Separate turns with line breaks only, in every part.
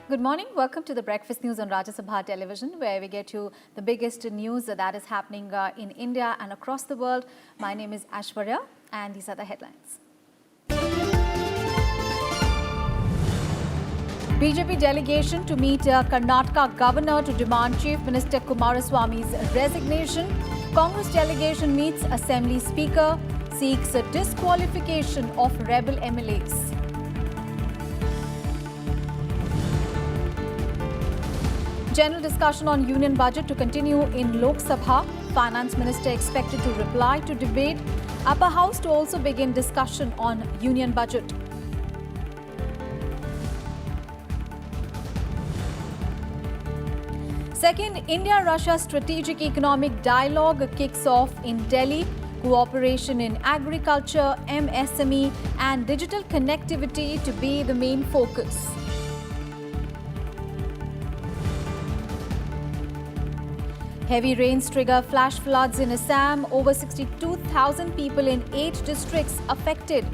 Good morning. Welcome to the Breakfast News on Rajya Sabha television, where we get you the biggest news that is happening in India and across the world. My name is Ashwarya, and these are the headlines. BJP delegation to meet Karnataka governor to demand Chief Minister Kumaraswamy's resignation. Congress delegation meets Assembly Speaker, seeks a disqualification of rebel MLAs. General discussion on union budget to continue in Lok Sabha. Finance Minister expected to reply to debate. Upper House to also begin discussion on union budget. Second, India-Russia strategic economic dialogue kicks off in Delhi. Cooperation in agriculture, MSME and digital connectivity to be the main focus. Heavy rains trigger flash floods in Assam. Over 62,000 people in 8 districts affected.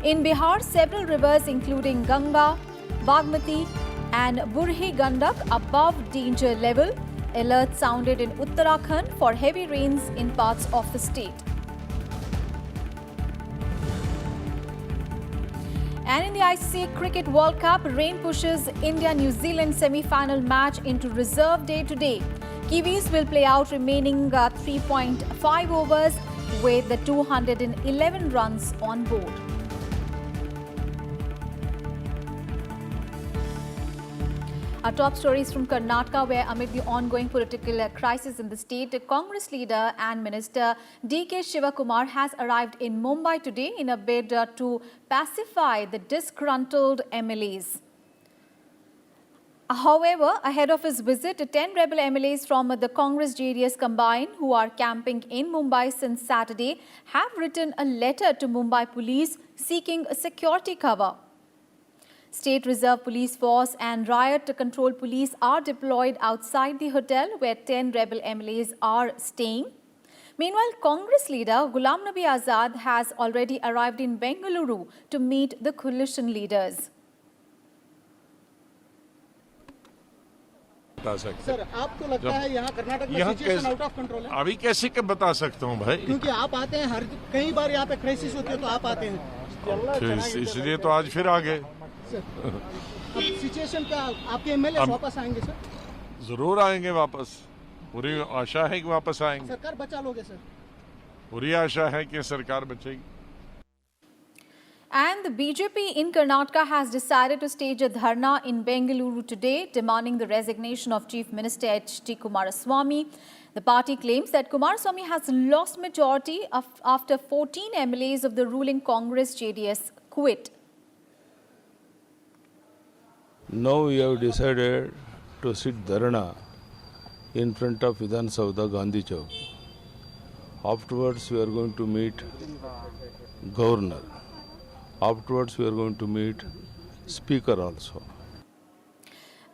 In Bihar, several rivers including Ganga, Bagmati and Burhi Gandak above danger level. Alert sounded in Uttarakhand for heavy rains in parts of the state. And in the ICC Cricket World Cup, rain pushes India-New Zealand semi-final match into reserve day today. Kiwis will play out remaining 3.5 overs with the 211 runs on board. Our top stories from Karnataka, where amid the ongoing political crisis in the state, Congress leader and Minister D.K. Shivakumar has arrived in Mumbai today in a bid to pacify the disgruntled MLAs. However, ahead of his visit, 10 rebel MLAs from the Congress-JDS combined, who are camping in Mumbai since Saturday, have written a letter to Mumbai police seeking security cover. State Reserve Police Force and riot control police are deployed outside the hotel where 10 rebel MLAs are staying. Meanwhile, Congress leader Ghulam Nabi Azad has already arrived in Bengaluru to meet the coalition leaders.
Sir, आपको लगता है यहाँ कर्नाटक में situation out of control है?
अभी कैसे कब बता सकता हूँ भाई,
क्योंकि आप आते हैं कई बार यहाँ पे क्राइसिस होती है तो आप आते हैं,
इसलिए तो आज फिर आ गए।
अब सिचुएशन क्या, आपके एमएलए वापस आएंगे सर?
जरूर आएंगे वापस, पूरी आशा है कि वापस आएंगे।
सरकार बचा लोगे सर?
पूरी आशा है कि सरकार बचेगी।
And the BJP in Karnataka has decided to stage a dharna in Bengaluru today, demanding the resignation of Chief Minister H.D. Kumaraswamy. The party claims that Kumaraswamy has lost majority after 14 MLAs of the ruling Congress-JDS quit.
Now we have decided to sit dharna in front of Vidhan Sabha, Gandhi Chowk. Afterwards, we are going to meet Governor. Afterwards, we are going to meet Speaker also.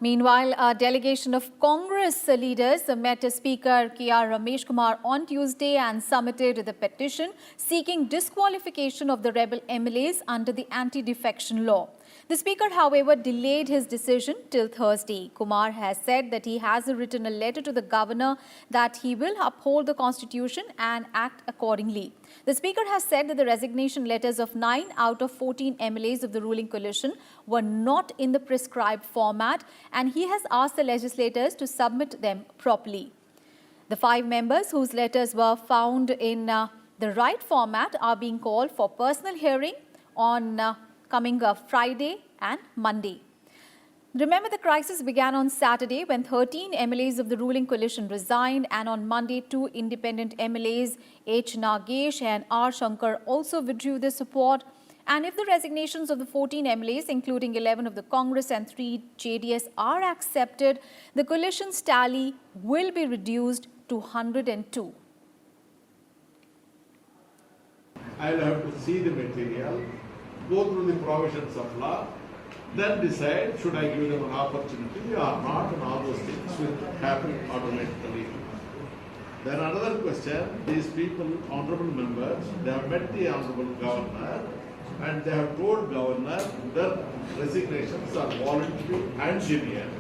Meanwhile, a delegation of Congress leaders met Speaker K.R. Ramesh Kumar on Tuesday and submitted the petition seeking disqualification of the rebel MLAs under the anti-defection law. The Speaker, however, delayed his decision till Thursday. Kumar has said that he has written a letter to the governor that he will uphold the constitution and act accordingly. The Speaker has said that the resignation letters of 9 out of 14 MLAs of the ruling coalition were not in the prescribed format, and he has asked the legislators to submit them properly. The 5 members whose letters were found in the right format are being called for personal hearing on coming Friday and Monday. Remember, the crisis began on Saturday when 13 MLAs of the ruling coalition resigned, and on Monday 2 independent MLAs, H. Nagesh and R. Shankar, also withdrew their support. And if the resignations of the 14 MLAs, including 11 of the Congress and 3 JDS, are accepted, the coalition's tally will be reduced to 102.
I'll have to see the material, go through the provisions of law, then decide should I give them an opportunity or not, and all those things will happen automatically. Then another question, these people, honorable members, they have met the honorable governor and they have told governor that resignations are voluntary and genuine.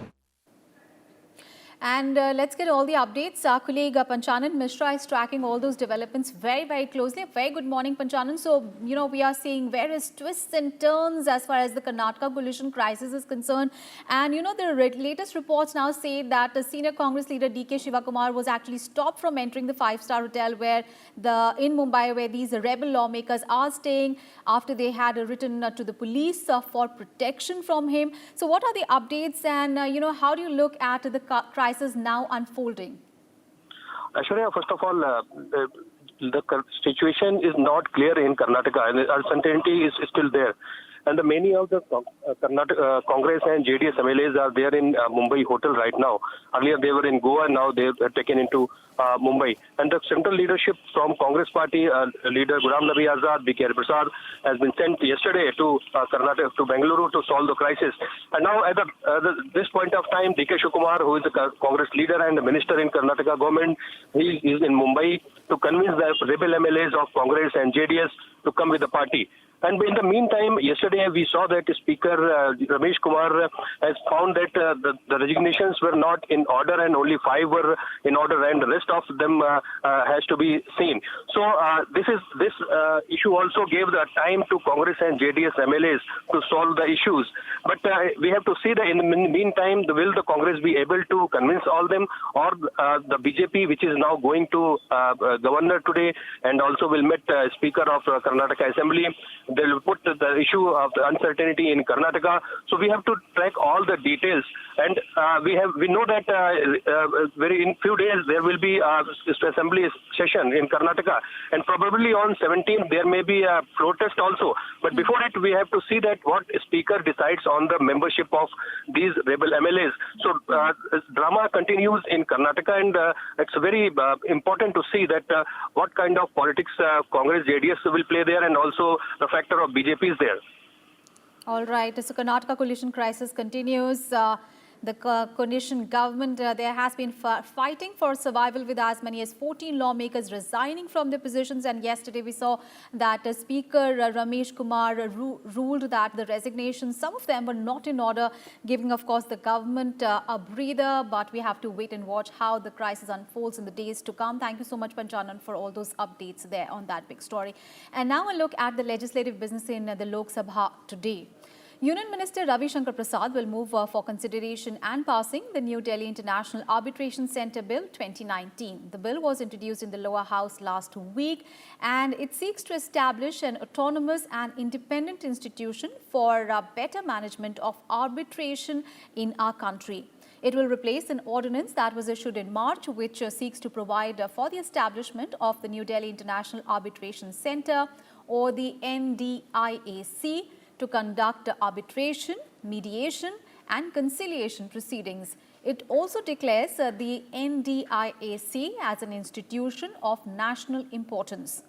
And let's get all the updates. Our colleague Panchanan Mishra is tracking all those developments very, very closely. Very good morning, Panchanan. So, we are seeing various twists and turns as far as the Karnataka coalition crisis is concerned. And, the latest reports now say that the senior Congress leader D.K. Shivakumar was actually stopped from entering the five-star hotel in Mumbai, where these rebel lawmakers are staying after they had written to the police for protection from him. So, what are the updates and, how do you look at the crisis now unfolding?
Aishwarya, first of all, the situation is not clear in Karnataka, and uncertainty is still there. And many of the Karnataka Congress and JDS MLAs are there in Mumbai hotel right now. Earlier they were in Goa, now they are taken into Mumbai. And the central leadership from Congress party, leader Ghulam Nabi Azad, B.K. Prasad, has been sent yesterday to Karnataka, to Bengaluru to solve the crisis. And now at this point of time, D.K. Shivakumar, who is the Congress leader and the minister in Karnataka government, he is in Mumbai to convince the rebel MLAs of Congress and JDS to come with the party. And in the meantime, yesterday we saw that Speaker Ramesh Kumar has found that the resignations were not in order and only 5 were in order and the rest of them has to be seen. So this issue also gave the time to Congress and JDS MLAs to solve the issues. But we have to see that in the meantime, will the Congress be able to convince all them, or the BJP, which is now going to governor today and also will meet Speaker of Karnataka Assembly, they will put the issue of the uncertainty in Karnataka. So we have to track all the details, and we know that in few days there will be assembly session in Karnataka, and probably on 17th there may be a protest also. But before it, we have to see that what Speaker decides on the membership of these rebel MLAs. So drama continues in Karnataka, and it's very important to see that what kind of politics Congress, JDS will play there, and also the factor of BJP is there.
All right. So Karnataka coalition crisis continues. The coalition government, there has been fighting for survival with as many as 14 lawmakers resigning from their positions. And yesterday we saw that Speaker Ramesh Kumar ruled that the resignations, some of them were not in order, giving, of course, the government a breather. But we have to wait and watch how the crisis unfolds in the days to come. Thank you so much, Panchanan, for all those updates there on that big story. And now a look at the legislative business in the Lok Sabha today. Union Minister Ravi Shankar Prasad will move for consideration and passing the New Delhi International Arbitration Centre Bill 2019. The bill was introduced in the lower house last week, and it seeks to establish an autonomous and independent institution for better management of arbitration in our country. It will replace an ordinance that was issued in March, which seeks to provide for the establishment of the New Delhi International Arbitration Centre, or the NDIAC, to conduct arbitration, mediation and conciliation proceedings. It also declares the NDIAC as an institution of national importance.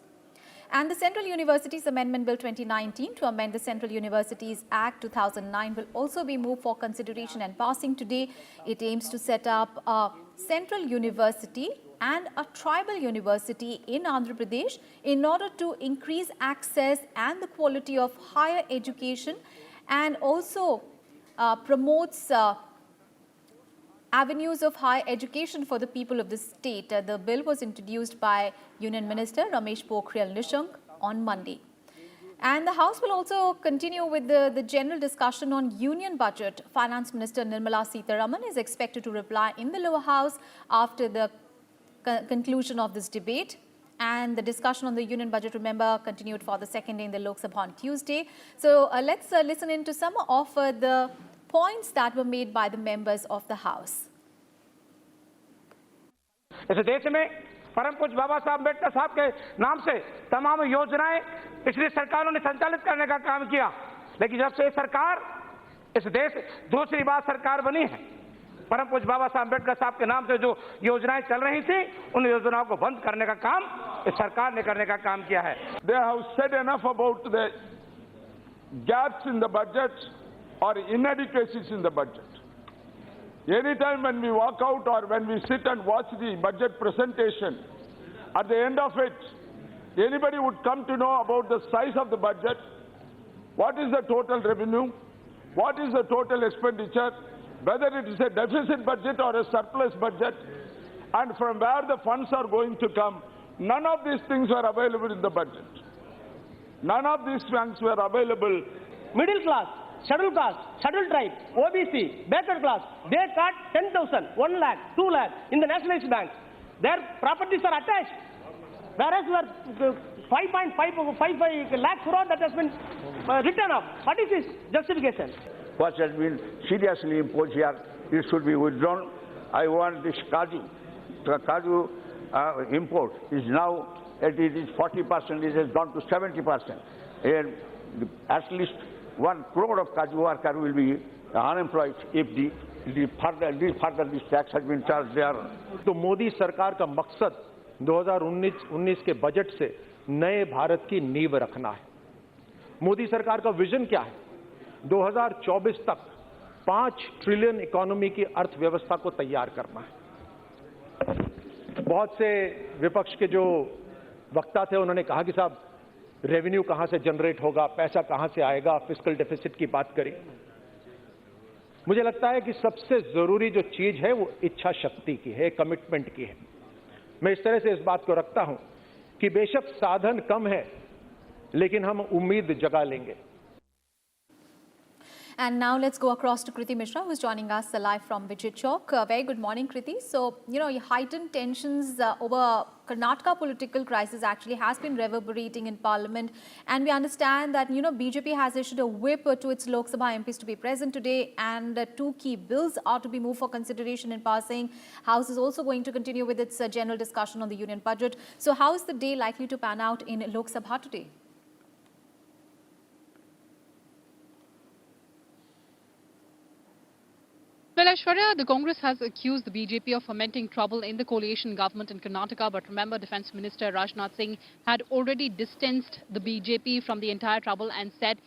And the Central Universities Amendment Bill 2019 to amend the Central Universities Act 2009 will also be moved for consideration and passing today. It aims to set up a central university and a tribal university in Andhra Pradesh in order to increase access and the quality of higher education, and also promotes avenues of higher education for the people of the state. The bill was introduced by Union Minister Ramesh Pokhriyal Nishank on Monday. And the House will also continue with the general discussion on Union Budget. Finance Minister Nirmala Sitharaman is expected to reply in the lower house after the conclusion of this debate. And the discussion on the Union Budget, remember, continued for the second day in the Lok Sabha on Tuesday. So let's listen into some of the points that were made by the members of the House.
इस देश में परम पूज्य बाबा साहब अम्बेडकर साहब के नाम से तमाम योजनाएं पिछली सरकारों ने संचालित करने का काम किया, लेकिन जब से सरकार इस देश दूसरी बार सरकार बनी है, परम पूज्य बाबा साहब अम्बेडकर साहब के नाम से जो योजनाएं चल रही थी, उन योजनाओं को बंद करने का काम इस सरकार ने करने का काम किया है.
They have said enough about the gaps in the budget or inadequacies in the budget. Anytime when we walk out or when we sit and watch the budget presentation, at the end of it, anybody would come to know about the size of the budget, what is the total revenue, what is the total expenditure, whether it is a deficit budget or a surplus budget, and from where the funds are going to come. None of these things were available in the budget. None of these funds were available.
Middle class, scheduled caste, scheduled tribe, OBC, backward class, they cut 10,000, 1 lakh, 2 lakh in the nationalized banks. Their properties are attached. Whereas we are 5.55 lakh crore that has been written off. What is this justification?
What has been seriously imposed here, it should be withdrawn. I want this kaju import is now, it is 40%, it has gone to 70%. And at least 1 crore of kaju workers will be unemployed if further this tax has been charged there.
तो मोदी सरकार का मकसद 2019 के budget से नए भारत की नींव रखना है। मोदी सरकार का विजन क्या है? 2024 तक 5 ट्रिलियन इकोनॉमी की अर्थव्यवस्था को तैयार करना है। बहुत से विपक्ष के जो वक्ता थे उन्होंने कहा कि साहब रेवेन्यू कहां से जनरेट होगा, पैसा कहां से आएगा, फिस्कल डेफिसिट की बात करें। मुझे लगता है कि सबसे जरूरी जो चीज है वो इच्छा शक्ति की है, कमिटमेंट की है। मैं इस तरह से इस बात को रखता हूं कि बेशक साधन कम है लेकिन हम उम्मीद जगा लेंगे।
And now let's go across to Kriti Mishra, who's joining us live from Vijay Chowk. Very good morning, Kriti. So, heightened tensions over Karnataka political crisis actually has been reverberating in Parliament. And we understand that, BJP has issued a whip to its Lok Sabha MPs to be present today. And 2 key bills are to be moved for consideration in passing. House is also going to continue with its general discussion on the union budget. So, how is the day likely to pan out in Lok Sabha today?
Well, Aishwarya, the Congress has accused the BJP of fomenting trouble in the coalition government in Karnataka. But remember, Defence Minister Rajnath Singh had already distanced the BJP from the entire trouble and said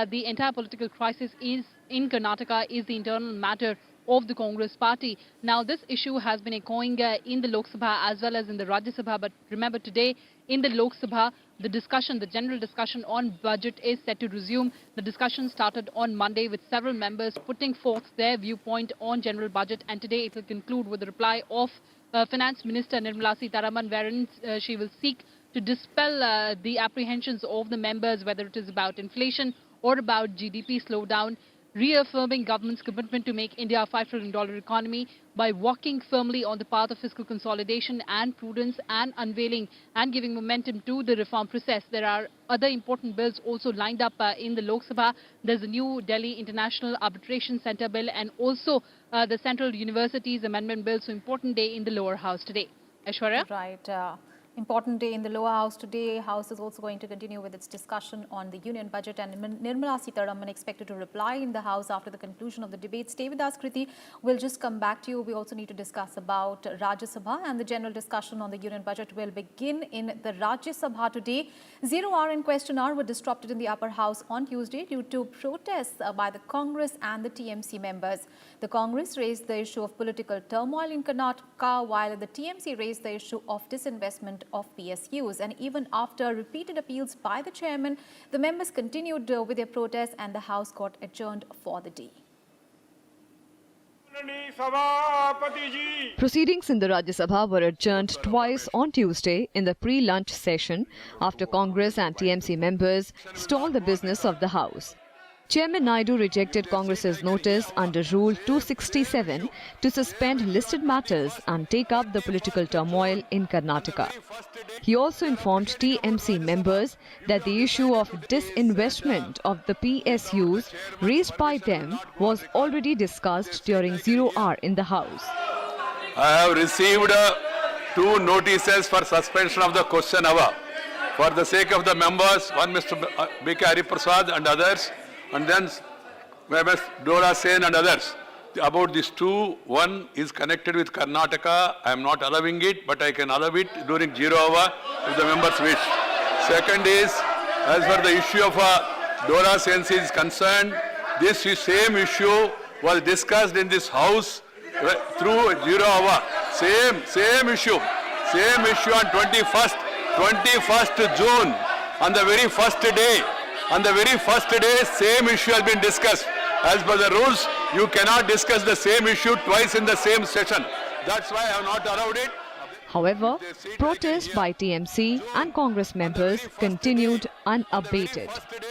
the entire political crisis in Karnataka is the internal matter of the Congress party. Now, this issue has been echoing in the Lok Sabha as well as in the Rajya Sabha. But remember, today in the Lok Sabha, the general discussion on budget is set to resume. The discussion started on Monday with several members putting forth their viewpoint on general budget. And today it will conclude with the reply of Finance Minister Nirmala Sitharaman, wherein she will seek to dispel the apprehensions of the members, whether it is about inflation or about GDP slowdown, reaffirming government's commitment to make India a $5 trillion economy by walking firmly on the path of fiscal consolidation and prudence and unveiling and giving momentum to the reform process. There are other important bills also lined up in the Lok Sabha. There's the new Delhi International Arbitration Centre Bill and also the Central Universities Amendment Bill. So important day in the lower house today. Aishwarya?
Right. Important day in the lower house today. House is also going to continue with its discussion on the union budget, and Nirmala Sitharaman expected to reply in the House after the conclusion of the debate. Stay with us, Kriti. We'll just come back to you. We also need to discuss about Rajya Sabha, and the general discussion on the union budget will begin in the Rajya Sabha today. 0 hour and question hour were disrupted in the upper house on Tuesday due to protests by the Congress and the TMC members. The Congress raised the issue of political turmoil in Karnataka, while the TMC raised the issue of disinvestment of PSUs. And even after repeated appeals by the chairman, the members continued with their protests and the House got adjourned for the day.
Proceedings in the Rajya Sabha were adjourned twice on Tuesday in the pre-lunch session after Congress and TMC members stalled the business of the House. Chairman Naidu rejected Congress's notice under Rule 267 to suspend listed matters and take up the political turmoil in Karnataka. He also informed TMC members that the issue of disinvestment of the PSUs raised by them was already discussed during 0 hour in the House.
I have received 2 notices for suspension of the question hour. For the sake of the members, one Mr. B.K. Hariprasad and others, and then Ms. Dora Sen and others. About these 2, one is connected with Karnataka. I am not allowing it, but I can allow it during 0 hour if the members wish. Second is, as far the issue of Dora Sen is concerned, this same issue was discussed in this House through 0 hour. Same issue on 21st June, on the very first day. On the very first day, same issue has been discussed. As per the rules, you cannot discuss the same issue twice in the same session. That's why I have not allowed it.
However, protests by TMC and Congress members continued unabated.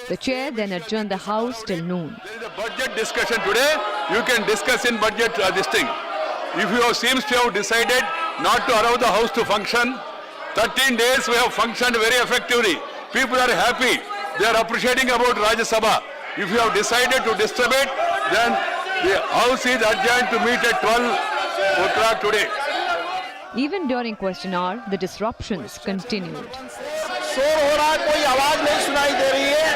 The chair then adjourned the House till noon.
There is a budget discussion today. You can discuss in budget this thing. If you seems to have decided not to allow the House to function, 13 days we have functioned very effectively. People are happy. They are appreciating about Rajya Sabha. If you have decided to disturb it, then the House is adjourned to meet at 12 o'clock today.
Even during question hour, the disruptions continued.
शोर हो रहा है, कोई आवाज नहीं सुनाई दे रही है।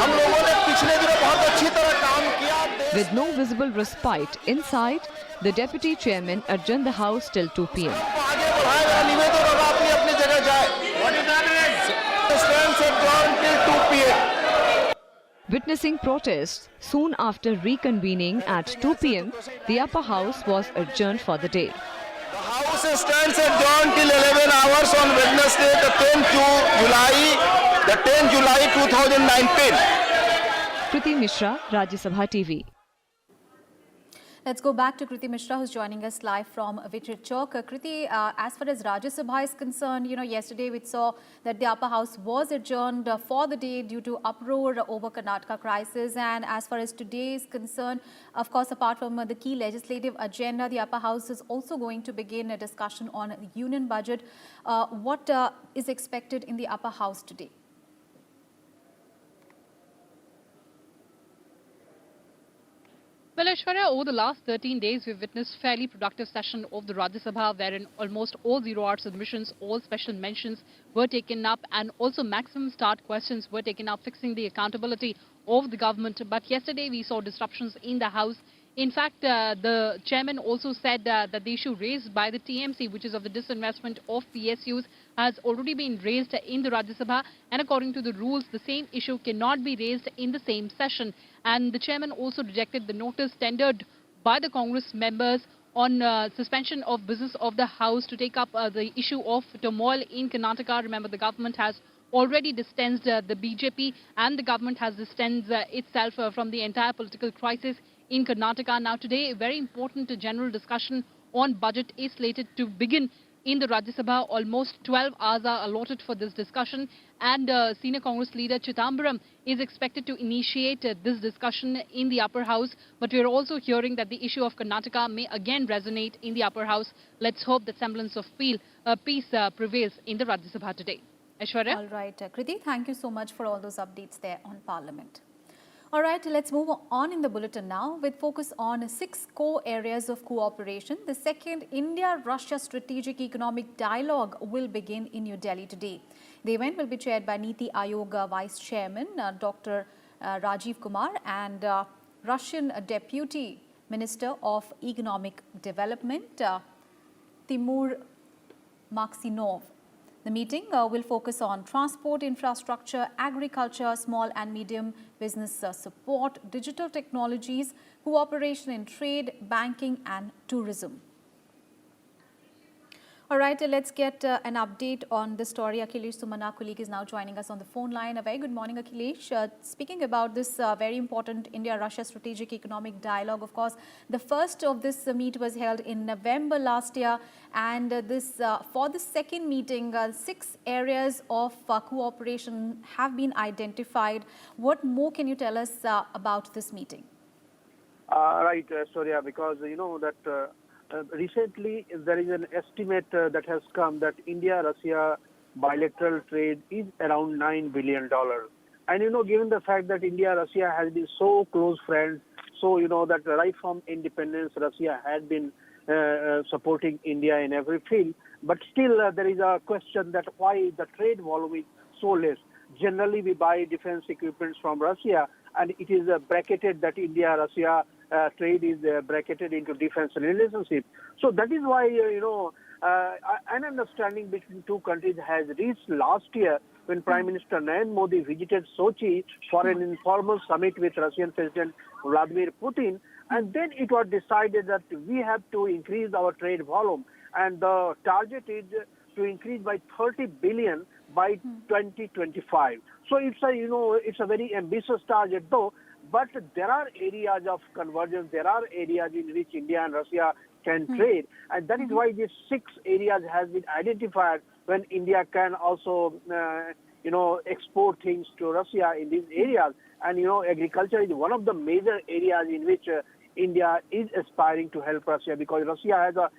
हम लोगों ने पिछले दिनों बहुत अच्छी तरह काम किया।
With no visible respite inside, the deputy chairman adjourned the House till 2 p.m.
आगे बढ़ाया गया निवेदन होगा अपनी अपनी जगह जाए। What is that? Stands adjourned till 2 p.m.
Witnessing protests, soon after reconvening at 2 p.m., the upper house was adjourned for the day.
The House stands adjourned till 11 hours on Wednesday, the 10th July 2019.
Kriti Mishra, Rajya Sabha TV.
Let's go back to Kriti Mishra, who's joining us live from Vichit Chowk. Kriti, as far as Rajya Sabha is concerned, yesterday we saw that the upper house was adjourned for the day due to uproar over Karnataka crisis. And as far as today is concerned, of course, apart from the key legislative agenda, the upper house is also going to begin a discussion on the union budget. What is expected in the upper house today?
Well, Aishwarya, over the last 13 days, we've witnessed fairly productive session of the Rajya Sabha, wherein almost all zero-hour submissions, all special mentions were taken up, and also maximum start questions were taken up, fixing the accountability of the government. But yesterday, we saw disruptions in the House. In fact, the chairman also said that the issue raised by the TMC, which is of the disinvestment of PSUs, has already been raised in the Rajya Sabha, and according to the rules, the same issue cannot be raised in the same session. And the chairman also rejected the notice tendered by the Congress members on suspension of business of the House to take up the issue of turmoil in Karnataka. Remember, the government has already distanced the BJP, and the government has distanced itself from the entire political crisis in Karnataka. Now today, a very important general discussion on budget is slated to begin in the Rajya Sabha. Almost 12 hours are allotted for this discussion, and senior Congress leader Chidambaram is expected to initiate this discussion in the upper house. But we are also hearing that the issue of Karnataka may again resonate in the upper house. Let's hope that semblance of peace prevails in the Rajya Sabha today. Aishwarya?
All right, Kriti, thank you so much for all those updates there on Parliament. All right, let's move on in the bulletin now with focus on 6 core areas of cooperation. The second India-Russia Strategic Economic Dialogue will begin in New Delhi today. The event will be chaired by Niti Aayog Vice Chairman Dr. Rajiv Kumar and Russian Deputy Minister of Economic Development Timur Maksinov. The meeting will focus on transport infrastructure, agriculture, small and medium business support, digital technologies, cooperation in trade, banking and tourism. All right, let's get an update on this story. Akhilesh Sumana, colleague, is now joining us on the phone line. A very good morning, Akhilesh. Speaking about this very important India-Russia Strategic Economic Dialogue, of course, the first of this meet was held in November last year. And for the second meeting, 6 areas of cooperation have been identified. What more can you tell us about this meeting?
Right, Surya, because you know that recently there is an estimate that has come that India-Russia bilateral trade is around $9 billion. And you know, given the fact that India-Russia has been so close friends, so you know that right from independence, Russia had been supporting India in every field. But still there is a question that why the trade volume is so less. Generally, we buy defense equipments from Russia, and it is bracketed that India-Russia trade is bracketed into defense relationship. So that is why, an understanding between two countries has reached last year when Prime Minister Narendra Modi visited Sochi for an informal summit with Russian President Vladimir Putin. And then it was decided that we have to increase our trade volume. And the target is to increase by 30 billion by 2025. So it's a very ambitious target though. But there are areas of convergence. There are areas in which India and Russia can trade, and that is why these 6 areas has been identified when India can also, export things to Russia in these areas. And agriculture is one of the major areas in which India is aspiring to help Russia, because Russia has a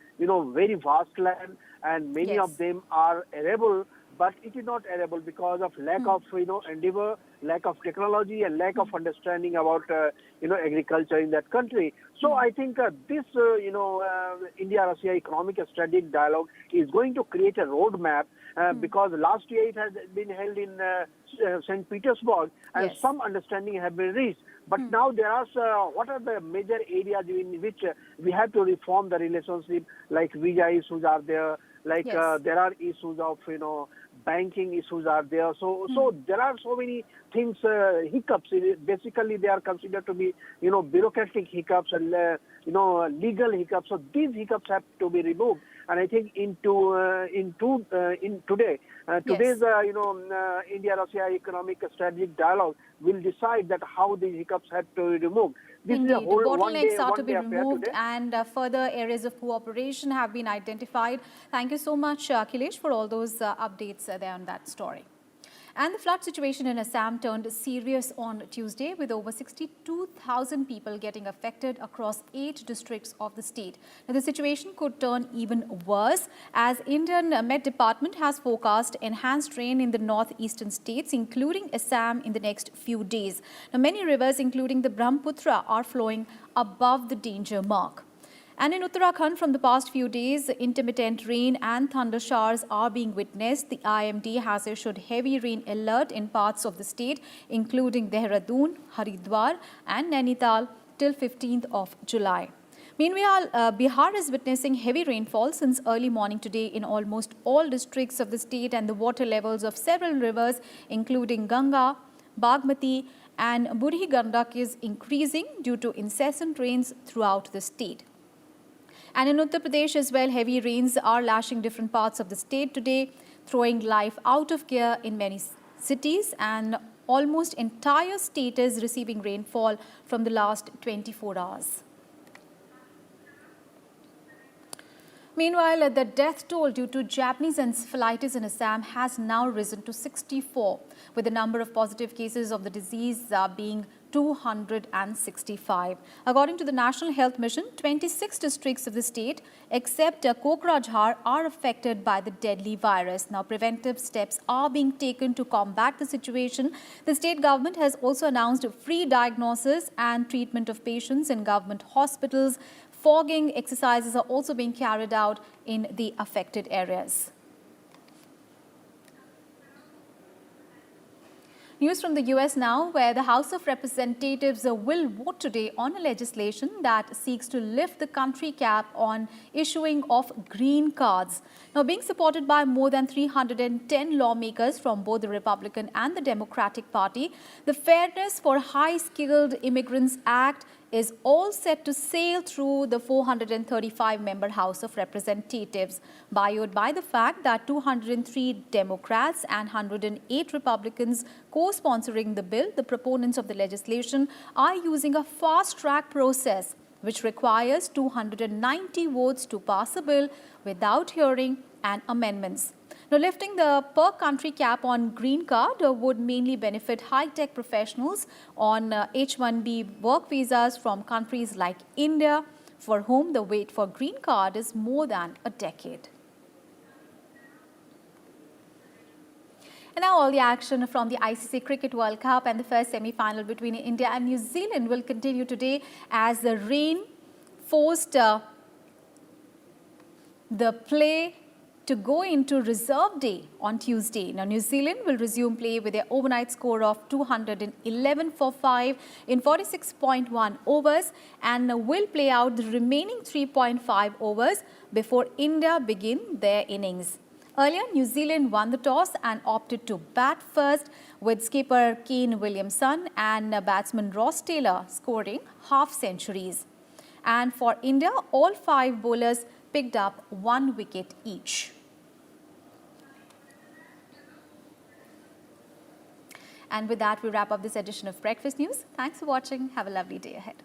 very vast land, and many of them are arable, but it is not arable because of lack of endeavor, lack of technology, and lack of understanding about agriculture in that country. So I think this India-Russia economic strategic dialogue is going to create a roadmap, because last year it has been held in St. Petersburg, and some understanding have been reached. But now there are what are the major areas in which we have to reform the relationship, like visa issues are there, like there are issues of banking issues are there. So there are so many things, hiccups. Basically, they are considered to be bureaucratic hiccups and legal hiccups. So these hiccups have to be removed. And I think today's India-Russia economic strategic dialogue will decide that how these hiccups have to be removed. This is a whole
bottlenecks are to be
one-day affair
removed,
today.
and further areas of cooperation have been identified. Thank you so much, Akhilesh, for all those updates there on that story. And the flood situation in Assam turned serious on Tuesday, with over 62,000 people getting affected across 8 districts of the state. Now, the situation could turn even worse, as Indian Met Department has forecast enhanced rain in the northeastern states, including Assam, in the next few days. Now, many rivers, including the Brahmaputra, are flowing above the danger mark. And in Uttarakhand, from the past few days, intermittent rain and thunder showers are being witnessed. The IMD has issued heavy rain alert in parts of the state, including Dehradun, Haridwar and Nainital, till 15th of July. Meanwhile, Bihar is witnessing heavy rainfall since early morning today in almost all districts of the state, and the water levels of several rivers, including Ganga, Bagmati and Budhi Gandak, is increasing due to incessant rains throughout the state. And in Uttar Pradesh as well, heavy rains are lashing different parts of the state today, throwing life out of gear in many cities, and almost entire state is receiving rainfall from the last 24 hours. Meanwhile, the death toll due to Japanese encephalitis in Assam has now risen to 64, with the number of positive cases of the disease being 265. According to the National Health Mission, 26 districts of the state, except Kokrajhar, are affected by the deadly virus. Now, preventive steps are being taken to combat the situation. The state government has also announced free diagnosis and treatment of patients in government hospitals. Fogging exercises are also being carried out in the affected areas. News from the US now, where the House of Representatives will vote today on a legislation that seeks to lift the country cap on issuing of green cards. Now, being supported by more than 310 lawmakers from both the Republican and the Democratic Party, the Fairness for High-Skilled Immigrants Act is all set to sail through the 435-member House of Representatives, buoyed by the fact that 203 Democrats and 108 Republicans co-sponsoring the bill. The proponents of the legislation are using a fast-track process which requires 290 votes to pass a bill without hearing and amendments. Now, lifting the per-country cap on green card would mainly benefit high-tech professionals on H-1B work visas from countries like India, for whom the wait for green card is more than a decade. And now all the action from the ICC Cricket World Cup, and the first semi-final between India and New Zealand will continue today as the rain forced the play to go into reserve day on Tuesday. Now, New Zealand will resume play with their overnight score of 211 for 5 in 46.1 overs and will play out the remaining 3.5 overs before India begin their innings. Earlier, New Zealand won the toss and opted to bat first, with skipper Kane Williamson and batsman Ross Taylor scoring half-centuries. And for India, all 5 bowlers picked up 1 wicket each. And with that, we wrap up this edition of Breakfast News. Thanks for watching. Have a lovely day ahead.